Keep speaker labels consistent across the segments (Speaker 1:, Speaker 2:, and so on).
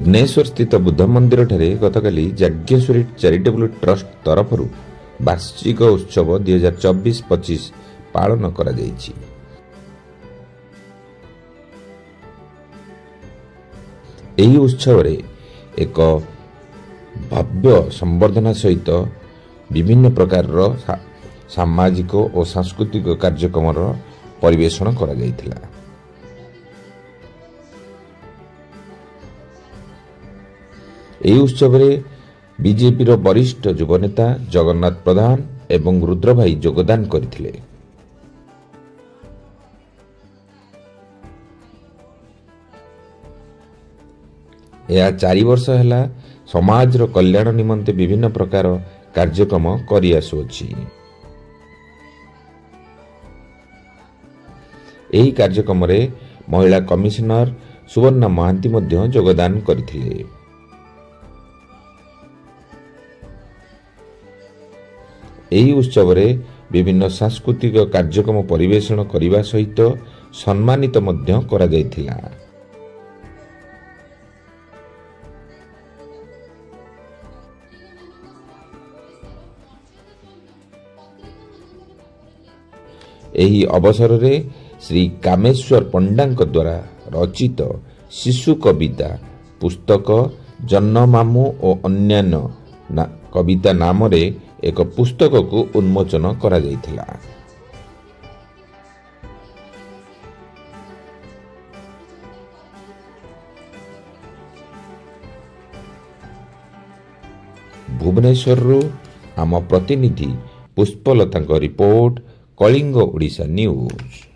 Speaker 1: भुवनेश्वर स्थित बुद्ध मंदिर ठारे गतकाली जाज्ञेश्वरी चैरिटेबल ट्रस्ट तरफ वार्षिक उत्सव 2024-25 पालन करा जायछि। एही उत्सव रे एक भव्य संवर्धना सहित विभिन्न प्रकार सामाजिक और सांस्कृतिक कार्यक्रम परिवेषण करा जायथिला। ଏହି ଉତ୍ସବରେ ବିଜେପିର ବରିଷ୍ଠ ଯୁବନେତା ଜଗନ୍ନାଥ ପ୍ରଧାନ ଏବଂ ରୁଦ୍ର ଭାଇ ଯୋଗଦାନ କରିଥିଲେ। ଏହା 4 ବର୍ଷ ହେଲା ସମାଜର କଲ୍ୟାଣ ନିମନ୍ତେ ବିଭିନ୍ନ ପ୍ରକାର କାର୍ଯ୍ୟକ୍ରମ କରିଆସୁଅଛି। ଏହି କାର୍ଯ୍ୟକ୍ରମରେ ମହିଳା କମିଶନର ସୁବର୍ଣ୍ଣା ମହାନ୍ତି ମଧ୍ୟ ଯୋଗଦାନ କରିଥିଲେ। ଏହି ଉତ୍ସବରେ ବିଭିନ୍ନ ସାଂସ୍କୃତିକ କାର୍ଯ୍ୟକ୍ରମ ପରିବେଷଣ କରିବା ସହିତ ସମ୍ମାନିତ ମଧ୍ୟ କରାଯାଇଥିଲା। ଏହି ଅବସରରେ ଶ୍ରୀ କାମେଶ୍ୱର ପଣ୍ଡାଙ୍କ ଦ୍ୱାରା ରଚିତ ଶିଶୁ କବିତା ପୁସ୍ତକ ଜହ୍ନମାମୁଁ ଓ ଅନ୍ୟାନ୍ୟ କବିତା ନାମରେ ଏକ ପୁସ୍ତକକୁ ଉନ୍ମୋଚନ କରାଯାଇଥିଲା। ଭୁବନେଶ୍ୱରରୁ ଆମ ପ୍ରତିନିଧି ପୁଷ୍ପଲତାଙ୍କ report, Kalinga Odisha news.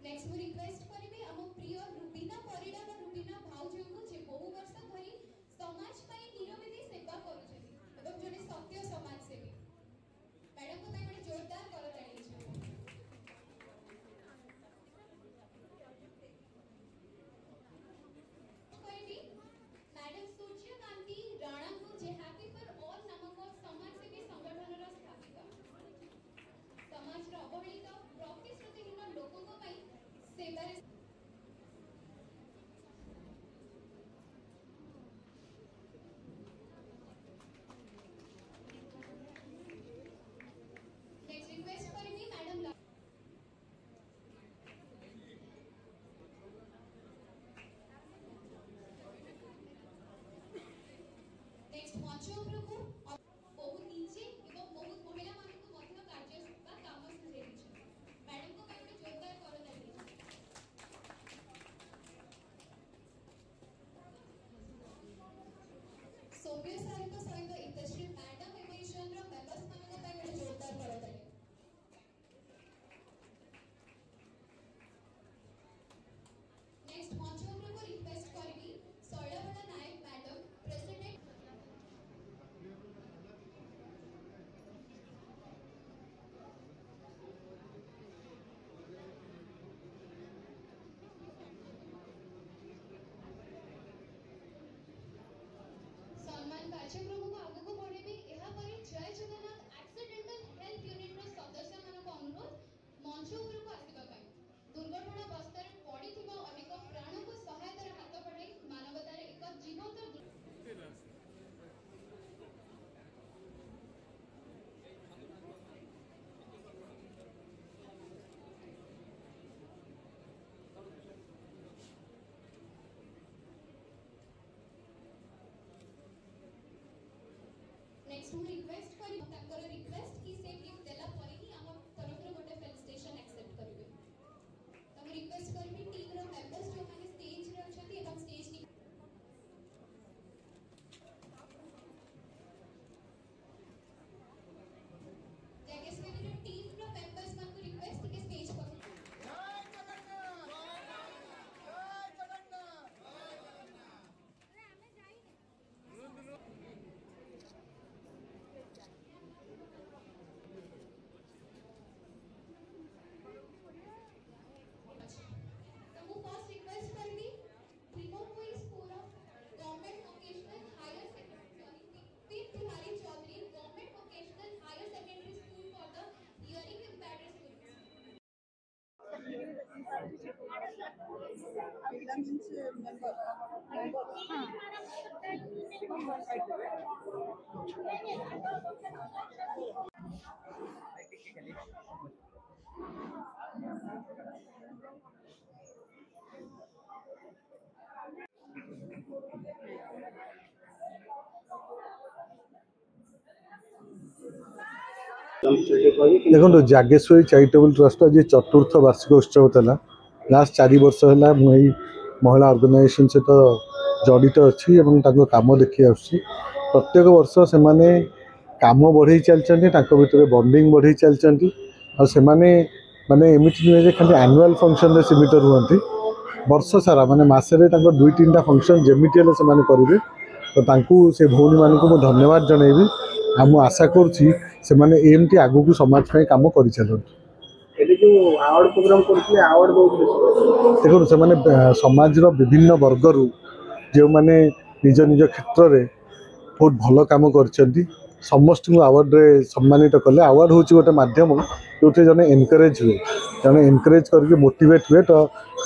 Speaker 2: Next मु रिक्वेस्ट करिवे हम प्रिय रुबीना परिडा व रुबीना भाउजी को जे बहु वर्ष धरि समाज पई निरवधि सेवा करूछथि एवं जने सत्य समाज सेवी मैडम को ताई बड़े जोरदार करताली छै। करिवी मैडम सूर्यकांति राणा को जे हैप्पी फॉर ऑल नामक समाज सेवी संगठन रा स्थापिका समाज रा अवहेलित प्रतिश्रुतिहीन लोकों को पई सेवारे नेक्स्ट रिक्वेस्ट करिवी मैडम नेक्स्ट मचो प्रभु बहुत नीचे नेक्स्ट मु रिक्वेस्ट करी ताकर रिक्वेस्ट कि से गिफ्ट देला परे ही हम तरफ रो गोटे फेलिसिटेशन एक्सेप्ट करिवे तो मु रिक्वेस्ट करबी टीम रो मेंबर्स जो माने स्टेज रे अछथि एवं स्टेज टी जागेश्वरी रो टीम रो मेंबर्स मान को रिक्वेस्ट कि स्टेज पर
Speaker 3: देखो जागेश्वरी चैरिटेबल ट्रस्ट आज चतुर्थ वार्षिक उत्सव था लास्ट 4 वर्ष है मुझे महिला ऑर्गेनाइजेशन सहित जड़ित अच्छी कम देखी आसुच्छी प्रत्येक वर्ष से माने काम बढ़े चलते भर बॉन्डिंग बढ़े चलते से माने एमती नुहे खाली एनुअल फंक्शन रे सीमित रुहति वर्ष सारा माने मसरे 2-3टा फंक्शन जमीती से करेंगे तो से भौणी मान को धन्यवाद जनइबी आ मु आशा करुँची से माने एमती आगु को समाज में कम कर देखो से माने समाज विभिन्न वर्गर जो माने निज निज क्षेत्र में बहुत भल कम कर समस्त अवार्ड रे सम्मानित कले अवार्ड हूँ गोटे मध्यम जो जने एनकरेज हुए जने एनकरेज करके मोटिवेट हुए तो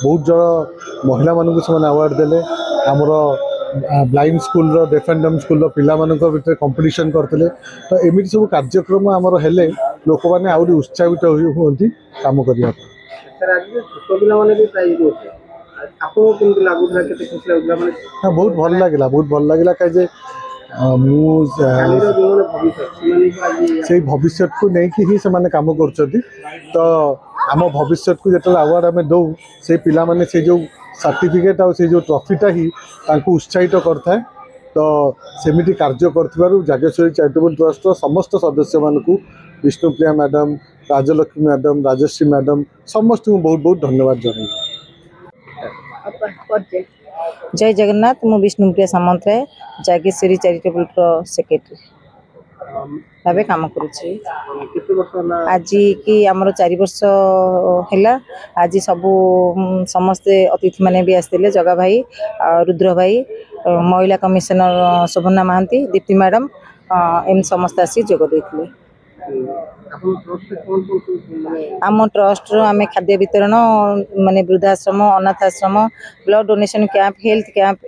Speaker 3: बहुत जन महिला मानक से अवार्ड देले आमर ब्लाइंड स्कूल डेफ एंड डम स्कूल पिला भितर कंपटीशन करते तो एमती सब कार्यक्रम आमर हेले लोक मैंने आहरी उत्साहित होती काम करने बहुत भल लगे कहीं से भविष्य को लेकिन ही से कम कर तो आम भविष्य को जो अवार्ड आम दौ से पिला माने से जो सर्टिफिकेट आ से जो ट्रॉफीटा ही उत्साहित करता तो सेमिति कार्य कर जागेश्वरी चैरिटेबल ट्रस्ट समस्त सदस्य मानक Vishnupriya madam Rajalakshmi madam Rajashree madam समस्त को बहुत बहुत धन्यवाद जन
Speaker 4: जय जगन्नाथ मु Vishnupriya Samantaray Jageswari charitable trust secretary भाव काम करुच्ची आज कि आमर 4 वर्ष है आज सबू समस्ते अतिथि मैंने भी आसते जगा भाई रुद्र भाई महिला कमिशनर शोभना महांती दीप्ति मैडम एम समस्त आसी जोग देते आम ट्रस्ट आम खाद्य वितरण माने वृद्धाश्रम अनाथ आश्रम blood donation camp health camp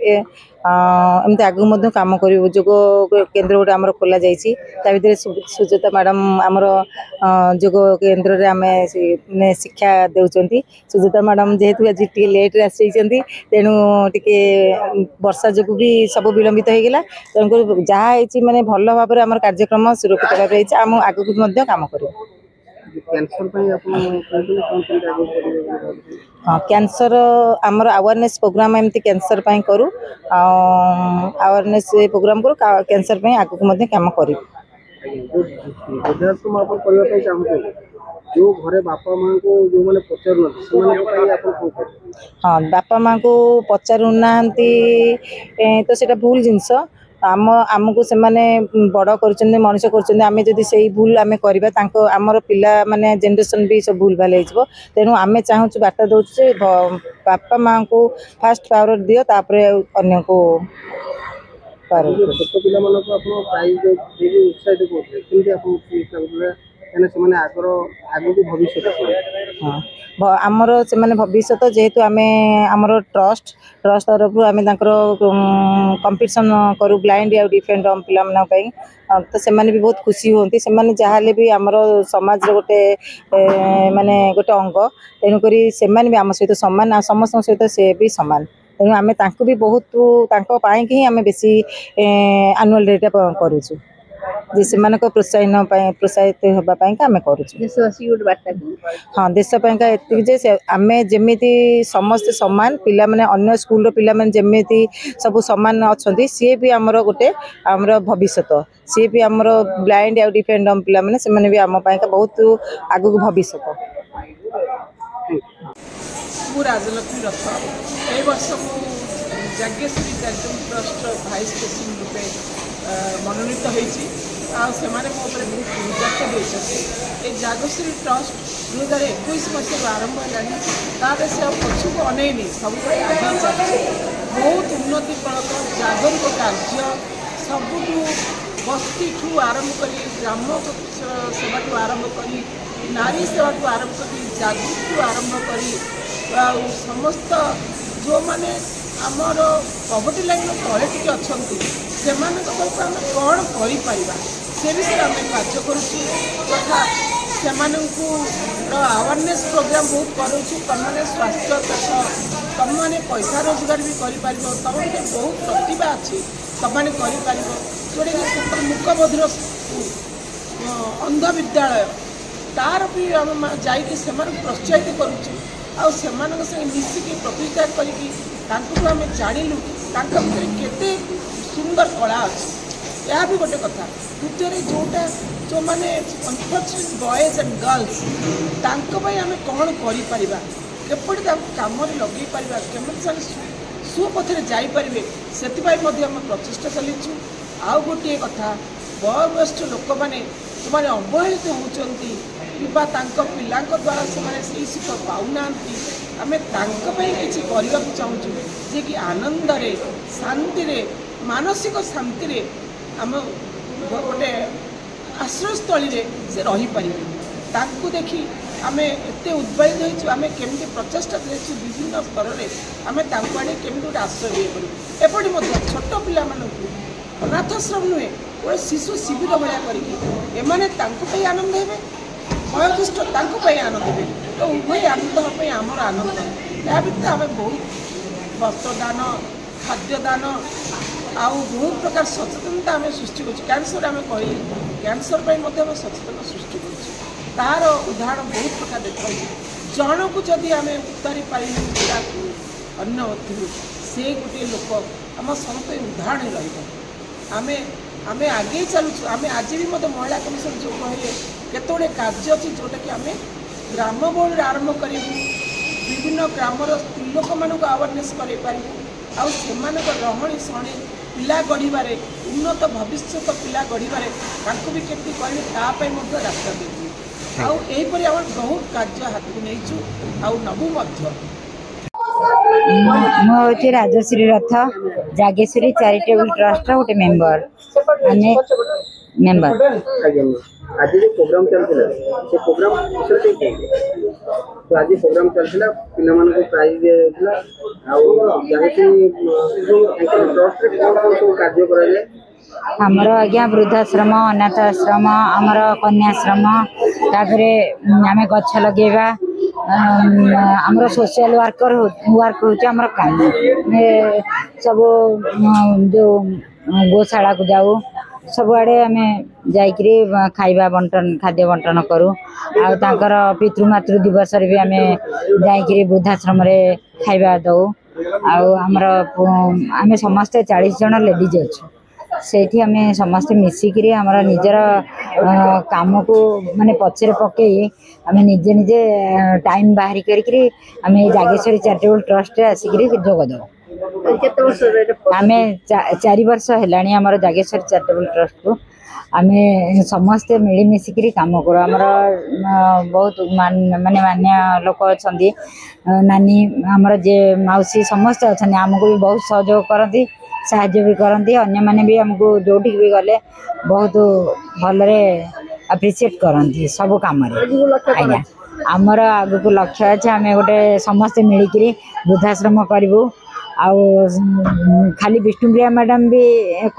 Speaker 4: एमती आगू कम कर जोग केन्द्र गोटे आम खोल जाइए सुजाता मैडम आमर जोग केन्द्र आम शिक्षा देउचंती सुजाता मैडम जेहेतु आज टे लेट्रे आसते तेणु टे वर्षा जो भी सब विलंबित हो गला तेणुक जहाँ माने भल भाव में आम कार्यक्रम सुरक्षित भाव में आम आगू कम कर हाँ कैंसर आमर अवेयरनेस प्रोग्राम एमती कैंसर करूँ अवेयरनेस प्रोग्राम करूँ कैंसर आगू कम कर
Speaker 5: जो घरे बापा माँ को जो मैंने पचार
Speaker 4: हाँ बापा माँ को पचारू ना तो सेटा भूल जिनस आम आमको से माने बड़ कर मनीष कर जदि से भूल आम करवा आमर पिला माने जेनरेशन भी सब भूल भाल हो तेणु आम चाहूँ बार्ता दौचे बापा माँ को फास्ट पावर दियो तापर अन्य को हाँ आमर से भविष्य जेहेतु आम आमर ट्रस्ट तरफ आम कंपटीशन करूँ ब्लाइंड या डिफेंड पिला तो से भी बहुत खुशी होती से जहाँ भी आमर समाज गोटे माने गोटे अंग तेणुक से भी आम सहित सामान समस्त सहित से भी सामान तेणु आम भी बहुत ही आम बेसी एनुअल डे करूँ जे सेमानक प्रोत्साहित होगा आम करूँ।
Speaker 6: देशवासी गोटे बार्ता
Speaker 4: हाँ देश एति जे आमे जेमिति समस्त सामान पिला माने अन्य स्कूल पिला माने जेमिति सब सामान अच्छी सी भी आमर गोटे आमर भविष्यत सी भी आमर ब्लाइंड आउ डिफेंड पिला माने से माने भी आम बहुत आगु भविष्यत।
Speaker 7: मु राजलक्ष्मी रथ ए वर्ष मु Jageshwari charitable trust vice president रूपे मनोनीत होती से बहुत गुरुत्व देते जागेश्वरी ट्रस्ट 2021 मसीह आरंभ है से पछुक अनेनी सब आगे चलती बहुत उन्नतिमूलक जागरूक कार्य सबुठू बस्ती ठू आरंभ कर ग्राम सेवा आरंभ कर नारी सेवा आरंभ कर जागृति आरंभ कर समस्त जो माने आमर पवर्टी लाइन तले टिके अच्छा से आम कौन कर से विषय आम कार्य करा से अवेयरनेस प्रोग्राम बहुत करूँ तुमने स्वास्थ्य चाष तुमने पैसा रोजगार भी कर तुम बहुत प्रतिभा अच्छी तुमने कर जोटा मूक बधिर अंध विद्यालय तार भी आम जासे प्रोत्साहित करुँ मिसिकी प्रतिष्ठा करें जाणिलु केते सुंदर कला अच्छी यह भी गोटे कथा। द्वितीय जोटा जो मैंने अनफर्चुनेट बॉयज एंड गर्ल्स आम कौन करपरि कम लगे पार केमी सुपथे जापरें से प्रचेषा चलीचु। आउ गोटे कथा वयोज्येष्ठ लोक मैंने जो मैंने अवहेलित होती पिला द्वारा से सुख पाऊना आम कि चाहूँ जे कि आनंद शांति मानसिक शांति आम गोटे आश्रयस्थल से रहीपर देखी आम एत उद्वेलित होमें केमी प्रचेषा चलू विभिन्न स्तर में आम आड़े केमी गोटे आश्रय एपटे छोट पिला अनाथाश्रम नुहे गोटे शिशु शिविर भाया करके आनंद हे वयोज्येष्ठ आनंद हे तो उभय आनंद आमर आनंद या व्यतीत आम बहुत वस्त्रदान खाद्यदान आउ बहुत प्रकार सचेतनता आम सृष्टि कर कैंसर आम कहली कैंसर पर सचेतन सृष्टि तार उदाहरण बहुत प्रकार देखा जन को जदि आम उतारी पारे अन्न से गोटे लोक आम समस्त उदाहरण रही आम आगे चलुचु आम आज भी मत महिला कमिशन जो कहले केतोड़े कार्य अच्छी जोटा कि आम ग्राम बोर्ड आरंभ कर विभिन्न ग्रामर स्त्री लोक मानक अवेयरनेस कर रही शणी पिला गढ़वे उन्नत भविष्य पिला गढ़वे भी केमती करें तापाई रास्ता देती आईपरी आम बहुत कार्य हाथ को नहीं आउ नबू
Speaker 6: मुझे राजश्री रथ जागेश्वरी चैरिटेबल ट्रस्ट गोटे मेंबर
Speaker 5: आज जो प्रोग्राम चलता से प्रोग्राम तो आज प्रोग्राम चलता पिला को प्राइज दिया कार्य कराए
Speaker 6: आमर आज्ञा वृद्धाश्रम अनाथाश्रम आमर कन्याश्रम तापरे आम गछ लगेगा आमर सोशल वर्क होमर काम सब जो गोशाला को जाऊ सबुआड़े आम जाकरी खाइबा बंटन खाद्य बंटन करूँ आर पितृमातृ दिवस भी आम जाकरी वृद्धाश्रम खाइबा दऊ आमर आम समस्ते 40 जन लेडीज अच्छे से आम समस्ते मिसिकी आमर निजर काम को माने पचर पकई आम निजे निजे टाइम बाहरी करी आम जागेश्वरी चैरिटेबल ट्रस्ट आसिक जोगद आम 4 वर्ष है आमर जागेश्वरी चैरिटेबल ट्रस्ट को आम समस्ते मिलमिशिकी कम करूँ आमर बहुत माने मान्य लोक अच्छा नानी आमर जे मौसी समस्ते अच्छा आमको भी बहुत सहयोग करती साहाଯ୍ୟ भी करती अन्य माने भी हमको जोटी भी गले बहुत भलरे अप्रिशिएट करती सब काम आज्ञा आमर आग को लक्ष्य अच्छे आम गोटे समस्ते मिलिकी वृद्धाश्रम करूँ खाली विष्णुप्रिया मैडम भी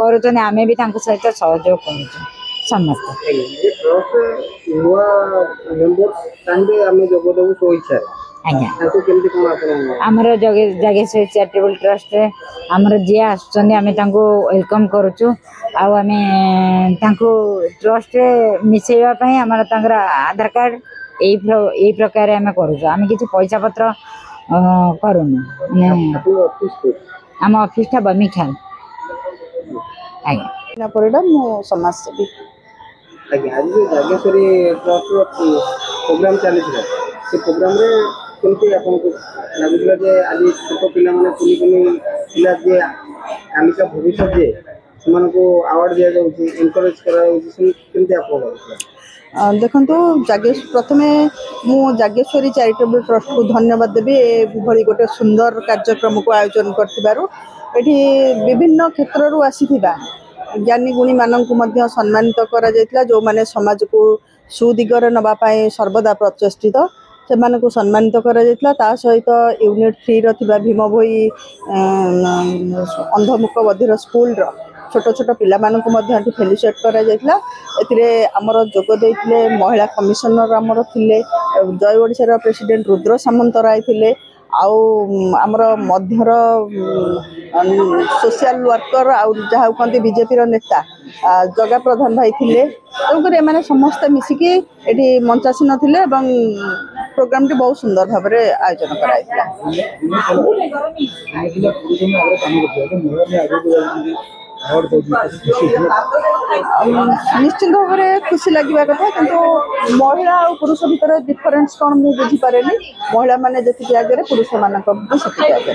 Speaker 6: कर आम भी सहित सहयोग कर समस्त आज्ञा
Speaker 5: ତାଙ୍କୁ କେମିତି କ'ଣ ଆପଣ
Speaker 6: आमर जागेश्वरी चैरिटेबल ट्रस्ट आमर जी आसुच्चंदी आमे तांको वेलकम करूचु आमे ट्रस्ट मिसेवा पई आमर तांकर आधार कार्ड यही प्रकार आमे करूचु आमे किछि पैसा पत्र करूनु
Speaker 5: ଆପଣଙ୍କ ଅଫିସ୍ କୋଉଠି?
Speaker 6: आम ऑफिस टा बमीखाल आज्ञा
Speaker 4: परिडा मो समाजसेवी
Speaker 5: ଆଜ୍ଞା ଆଜି ଯେଉଁ ଯାଜ୍ଞେଶ୍ୱରୀ ଟ୍ରଷ୍ଟର ପ୍ରୋଗ୍ରାମ ଚାଲିଥିଲା ସେ ପ୍ରୋଗ୍ରାମରେ କେମିତି ଆପଣଙ୍କୁ ଲାଗୁଥିଲା ଯେ ଆଜି ଛୋଟ ପିଲାମାନେ କୁନି କୁନି ପିଲା ଯିଏ କାଲିକା ଭବିଷ୍ୟତ ଯିଏ ସେମାନଙ୍କୁ ଆୱାର୍ଡ଼ ଦିଆଯାଉଛି ଏନକରେଜ୍ କରାଯାଉଛି କେମିତି ଆପଣ ଲାଗୁଥିଲା?
Speaker 4: देखु प्रथमे मु जागेश्वरी चैरिटेबल ट्रस्ट को धन्यवाद देवी एभली गोटे सुंदर कार्यक्रम को आयोजन करथिबारु विभिन्न क्षेत्र आसीथिबा ज्ञानी गुणी मानक सम्मानित करा जायतिला जो माने समाज को सुदिगरे नबा पाए सर्वदा प्रचेष्टित से सम्मानित करा जायतिला ता सहित यूनिट 3 रथिबा भीम भोई अंधमुख बधिर स्कूल रो छोट छोट पिला फेलिसिएट करा जायतिला एथिरे हमर जोग देइथिले महिला कमिशनर हमर थिले जय ओडिसा प्रेसिडेंट रुद्र सामंतराय थिले आउ हमर मध्यर सोशल वर्कर आउ जहा कहते बीजेपी रो नेता जगा प्रधान भाई थिले तेणुकर एमाने समस्त मिसिकी एठी मंचासीन थिले एवं प्रोग्राम टी बहुत सुंदर भाव में आयोजन कराइतिला निश्चित भाव में खुशी लगे कथा किंतु महिला और पुरुष भितर डिफरेन्स कौन मुझे बुझीपारे महिला माने जी आगे पुरुष मान से आगे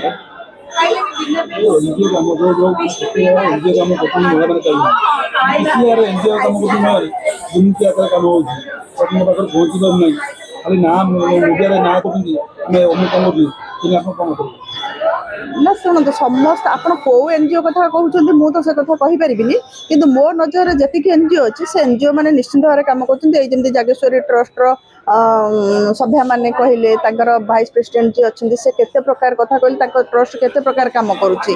Speaker 4: ना शुणु समस्त आप एनजीओ कथा कहते मुझे तो से कथा कहीपर कि मो नजर जी एनजीओ अच्छी से एनजीओ मैंने निश्चित भाव में कम कर जागेश्वरी ट्रस्ट सभ्या माने कहले भाइस प्रेसिडेंट जी अच्छे से केते प्रकार कथा कहले ट्रस्ट केते प्रकार काम करुच्ची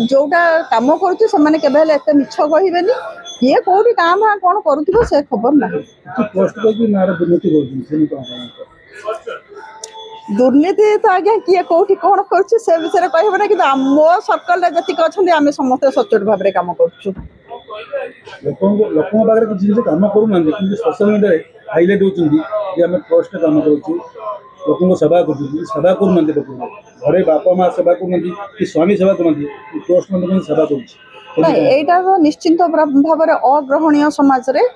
Speaker 4: जोटा कम करुच्ची से केवल मिछ कहबेनी किए कौटी काम भाँ कौन करुथिबो से खबर ना दुर्नीति तो आज्ञा किए कौटी कौन करुच्ची से विषय कहबे ना कि मो सर्कल जी अच्छा आम समस्त सचोट भाव में काम करुच्छू
Speaker 8: लोक पाखे किसी जिन कम करूना कि सोशल मीडिया हाइलाइट होती आम ट्रस्ट कम करुँ लोक सेवा कर सेवा करूना लोक घरे बापा माँ सेवा करना कि स्वामी सेवा करना ट्रस्ट सेवा कर
Speaker 4: निश्चिंत भाव में अग्रहणीय समाज रे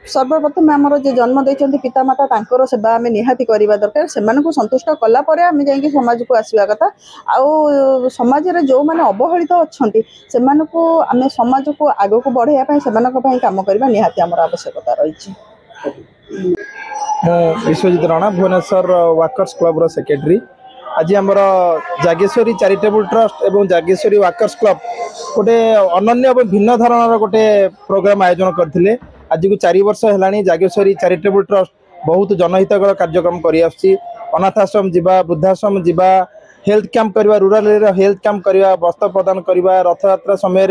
Speaker 4: सर्वप्रथम आमर जो जन्म देते पितामाता तांकर सेवा आम निहाती करवा दरकार से संतुष्ट कलापर आम जा समाज को आसवा कथा आउ समाज रे जो मैंने अवहेलित अच्छा से आम समाज को आग को बढ़ाई से कम करवा निहाती आमर आवश्यकता रही।
Speaker 9: Biswajit Rana Bhubaneswar walkers club secretary आज आमर जागेश्वरी चैरिटेबल ट्रस्ट एवं जागेश्वरी वाकर्स क्लब गोटे अनन्य और भिन्न धरण गोटे प्रोग्राम आयोजन करते आज को 4 वर्ष है जागेश्वरी चैरिटेबल ट्रस्ट बहुत जनहितकर कार्यक्रम कर अनाथाश्रम जावा वृद्धाश्रम जावा हेल्थ कैंप करवा रूरल एरिया हेल्थ कैंप करवा वस्त्र प्रदान करवा रथयात्रा समय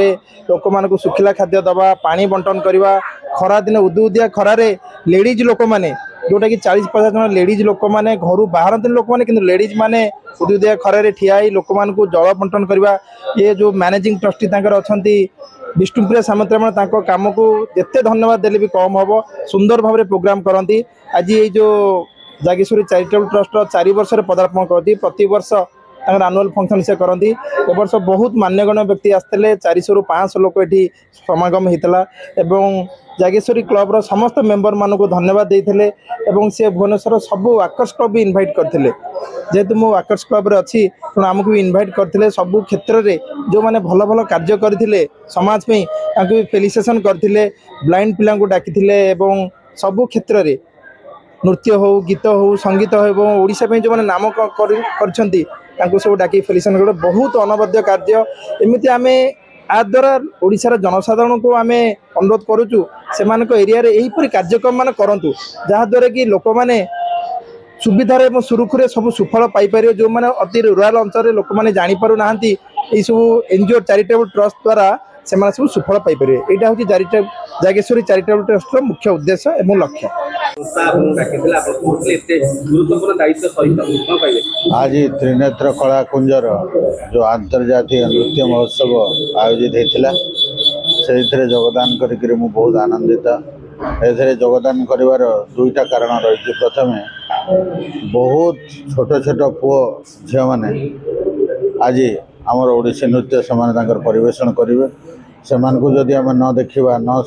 Speaker 9: लोक मान सुखिला खाद्य दवा पानी बंटन करवा खरा दिन उदुदिया खरारे लेडीज लोक मैंने जोटा कि 40-50 जन लेडीज लोक मैंने घर बाहर लोक मैंने कि लेडीज मैंने उदुदिया खरारे ठिया लोक मान जल बंटन करवा ये जो मैनेजिंग ट्रस्टी अच्छा विष्णुप्रिया सामंतराय काम को जिते धन्यवाद देले भी कम हम सुंदर भाव में प्रोग्राम करती आज ये जो जागेश्वरी चैरिटेबल ट्रस्ट 4 वर्ष पदार्पण करती प्रति वर्ष आनुअल फंक्शन से करती ए वर्ष बहुत मान्यगण्य व्यक्ति आसते 400 ରୁ 500 लोक ये समागम होता एवं जागेश्वरी क्लब रो समस्त मेंबर मान को धन्यवाद देते सी भुवनेश्वर सब वाकर्स क्लब भी इनवाइट करते जेहेतु मो वाकर्स क्लब अच्छी तेणु आमको भी इनवाइट करते सब क्षेत्र में जो मैंने भल भल कार्य करते समाज में फेलिसिएशन करते ब्लाइंड पिला डाकी सबू क्षेत्र में नृत्य हो गीत हो संगीत हो ओडिशा जो मैंने नाम कर सब डाकी फेलिसिएशन कर बहुत अनबद्ध कार्य एमती आम आ द्वारा ओडिशार जनसाधारण को आम अनुरोध करुचु से एरिया यहीपरि कार्यक्रम मान करूँ जहाद्वारा कि लोक मैंने सुविधार और सुरुखुरे सब सुफल पाइपर जो मैंने अति रूराल अंचल लोक मैंने जापर ना सब एनजीओ चैरिटेबल ट्रस्ट द्वारा से सब सुफल पाइपर यहाँ हूँ जागेश्वरी चैरिटेबल ट्रस्ट मुख्य उद्देश्य और लक्ष्य।
Speaker 5: गुरुत्वपूर्ण दायित्व सहित कौन कहे
Speaker 10: आज त्रिनेत्र कला कुंजर जो अंतर्जातीय नृत्य महोत्सव आयोजित होता से योगदान करी बहुत आनंदित ए योगदान कर दुईटा कारण रही। प्रथम बहुत छोट छोट पुओ झील मैंने आज आमर ओडिसी नृत्य से परिवेषण करेंगे से जदि आम न देखा न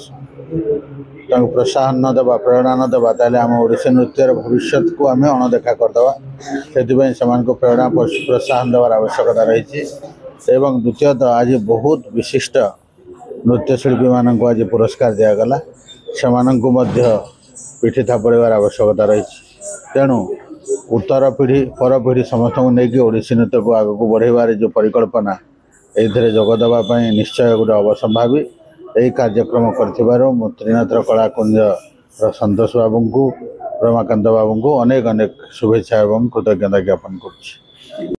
Speaker 10: प्रोत्साहन न देवा प्रेरणा न देवा ताले आम ओडिसी नृत्यर भविष्य को आम अणदेखा करदे से प्रेरणा प्रोत्साहन देवार आवश्यकता रही। एवं द्वितीयतः आज बहुत विशिष्ट नृत्यशिल्पी मानक आज पुरस्कार दिगला से पिठी थापड़ार आवश्यकता रही। तेणु उत्तर पीढ़ी पर पीढ़ी समस्त को लेकिन ओडिसी नृत्य को आग को बढ़ेबार जो परिकल्पना ये जोगदेवाई निश्चय गोटे अवसंभावी यही कार्यक्रम कर त्रिनेत्र कला कुंज संतोष बाबू को रमाकांत बाबू को अनेक अनेक शुभेच्छा एवं कृतज्ञता ज्ञापन कर।